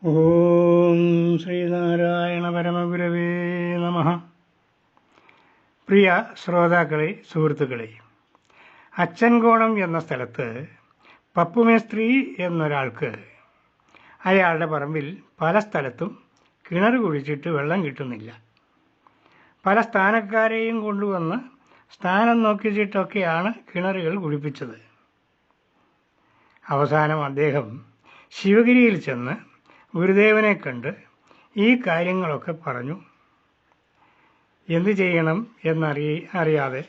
ഓം ശ്രീനാരായണ പരമഗുരവേ നമഃ. പ്രിയ ശ്രോതാക്കളെ, സുഹൃത്തുക്കളെ, അച്ചൻകോണം എന്ന സ്ഥലത്ത് പപ്പുമേസ്ത്രി എന്നൊരാൾക്ക് അയാളുടെ പറമ്പിൽ പല സ്ഥലത്തും കിണർ കുഴിച്ചിട്ട് വെള്ളം കിട്ടുന്നില്ല. പല സ്ഥാനക്കാരെയും കൊണ്ടുവന്ന് സ്ഥാനം നോക്കിച്ചിട്ടൊക്കെയാണ് കിണറുകൾ കുഴിപ്പിച്ചത്. അവസാനം അദ്ദേഹം ശിവഗിരിയിൽ ചെന്ന് ഗുരുദേവനെ കണ്ട് ഈ കാര്യങ്ങളൊക്കെ പറഞ്ഞു. എന്തു ചെയ്യണം അറിയാതെ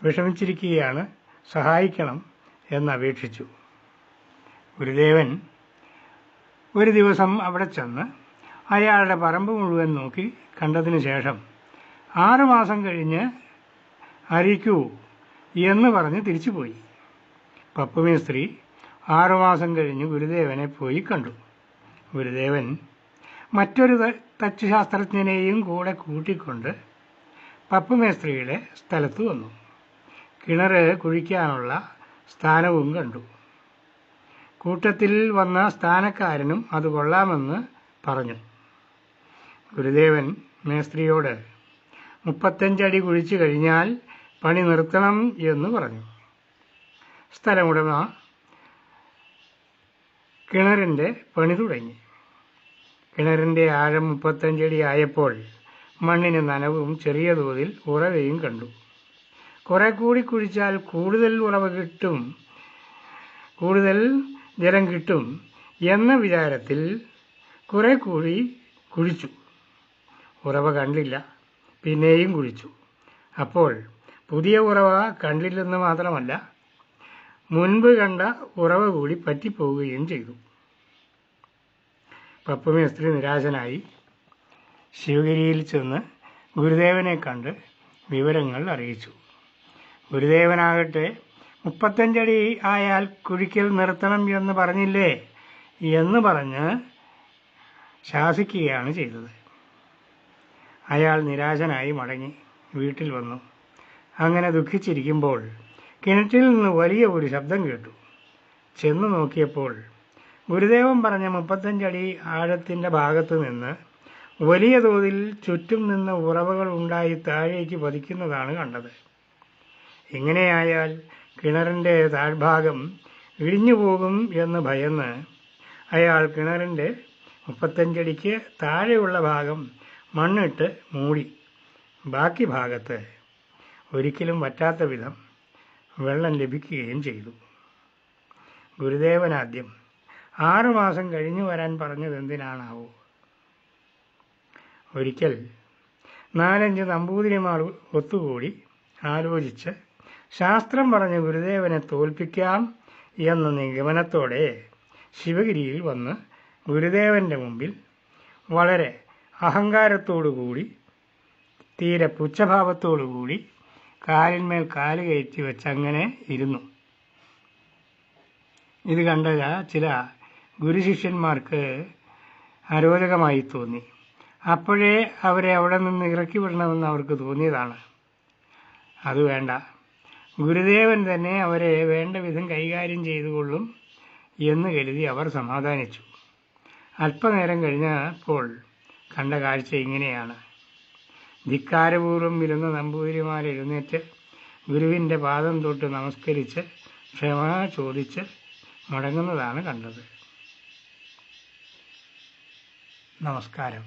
വിഷമിച്ചിരിക്കുകയാണ്, സഹായിക്കണം എന്നപേക്ഷിച്ചു. ഗുരുദേവൻ ഒരു ദിവസം അവിടെ ചെന്ന് അയാളുടെ പറമ്പ് മുഴുവൻ നോക്കി കണ്ടതിന് ശേഷം 6 മാസം കഴിഞ്ഞ് അറിയിക്കൂ എന്ന് പറഞ്ഞ് തിരിച്ചുപോയി. പപ്പുമേസ്ത്രി 6 മാസം കഴിഞ്ഞ് ഗുരുദേവനെ പോയി കണ്ടു. ഗുരുദേവൻ മറ്റൊരു തച്ചുശാസ്ത്രജ്ഞനെയും കൂടെ കൂട്ടിക്കൊണ്ട് പപ്പുമേസ്ത്രിയുടെ സ്ഥലത്ത് വന്നു. കിണർ കുഴിക്കാനുള്ള സ്ഥാനവും കണ്ടു. കൂട്ടത്തിൽ വന്ന സ്ഥാനക്കാരനും അത് കൊള്ളാമെന്ന് പറഞ്ഞു. ഗുരുദേവൻ മേസ്ത്രിയോട് 35 അടി കുഴിച്ചു കഴിഞ്ഞാൽ പണി നിർത്തണം എന്ന് പറഞ്ഞു. സ്ഥലമുടമ കിണറിൻ്റെ പണി തുടങ്ങി. കിണറിൻ്റെ ആഴം 35 അടി ആയപ്പോൾ മണ്ണിന് നനവും ചെറിയ തോതിൽ ഉറവയും കണ്ടു. കുറെ കൂടി കുഴിച്ചാൽ കൂടുതൽ ഉറവ കിട്ടും, കൂടുതൽ ജലം കിട്ടും എന്ന വിചാരത്തിൽ കുറെ കൂടി കുഴിച്ചു. ഉറവ കണ്ടില്ല, പിന്നെയും കുഴിച്ചു. അപ്പോൾ പുതിയ ഉറവ കണ്ടില്ലെന്ന് മാത്രമല്ല, മുൻപ് കണ്ട ഉറവ കൂടി പറ്റിപ്പോവുകയും ചെയ്തു. പപ്പുമേസ്ത്രി നിരാശനായി ശിവഗിരിയിൽ ചെന്ന് ഗുരുദേവനെ കണ്ട് വിവരങ്ങൾ അറിയിച്ചു. ഗുരുദേവനാകട്ടെ 35 അടി ആയാൽ കുഴിക്കൽ നിർത്തണം എന്ന് പറഞ്ഞില്ലേ എന്ന് പറഞ്ഞ് ശാസിക്കുകയാണ് ചെയ്തത്. അയാൾ നിരാശനായി മടങ്ങി വീട്ടിൽ വന്നു. അങ്ങനെ ദുഃഖിച്ചിരിക്കുമ്പോൾ കിണറ്റിൽ നിന്ന് വലിയ ഒരു ശബ്ദം കേട്ടു. ചെന്ന് നോക്കിയപ്പോൾ ഗുരുദേവൻ പറഞ്ഞ 35 അടി ആഴത്തിൻ്റെ ഭാഗത്ത് നിന്ന് വലിയ തോതിൽ ചുറ്റും നിന്ന് ഉറവകൾ ഉണ്ടായി താഴേക്ക് പതിക്കുന്നതാണ് കണ്ടത്. ഇങ്ങനെയായാൽ കിണറിൻ്റെ താഴ്ഭാഗം ഇടിഞ്ഞു പോകും എന്ന് ഭയന്ന് അയാൾ കിണറിൻ്റെ 35 അടിക്ക് താഴെയുള്ള ഭാഗം മണ്ണിട്ട് മൂടി. ബാക്കി ഭാഗത്ത് ഒരിക്കലും വറ്റാത്ത വിധം വെള്ളം ലഭിക്കുകയും ചെയ്തു. ഗുരുദേവൻ ആദ്യം 6 മാസം കഴിഞ്ഞു വരാൻ പറഞ്ഞത് എന്തിനാണാവോ? ഒരിക്കൽ 4-5 നമ്പൂതിരിമാർ ഒത്തുകൂടി ആലോചിച്ച് ശാസ്ത്രം പറഞ്ഞ് ഗുരുദേവനെ തോൽപ്പിക്കാം എന്ന നിഗമനത്തോടെ ശിവഗിരിയിൽ വന്ന് ഗുരുദേവൻ്റെ മുമ്പിൽ വളരെ അഹങ്കാരത്തോടുകൂടി, തീരെ പുച്ഛഭാവത്തോടുകൂടി കാലിന്മേൽ കാല് കയറ്റി വെച്ചങ്ങനെ ഇരുന്നു. ഇത് കണ്ട ചില ഗുരുശിഷ്യന്മാർക്ക് അരോചകമായി തോന്നി. അപ്പോഴേ അവരെ അവിടെ നിന്ന് ഇറക്കി വിടണമെന്ന് അവർക്ക് തോന്നിയതാണ്. അത് വേണ്ട, ഗുരുദേവൻ തന്നെ അവരെ വേണ്ട വിധം കൈകാര്യം ചെയ്തുകൊള്ളും എന്ന് കരുതി അവർ സമാധാനിച്ചു. അല്പനേരം കഴിഞ്ഞപ്പോൾ കണ്ട കാഴ്ച ഇങ്ങനെയാണ്. ധിക്കാരപൂർവ്വം ഇരുന്ന നമ്പൂതിരിമാർ എഴുന്നേറ്റ് ഗുരുവിൻ്റെ പാദം തൊട്ട് നമസ്കരിച്ച് ക്ഷമ ചോദിച്ച് മടങ്ങുന്നതാണ് കണ്ടത്. നമസ്കാരം.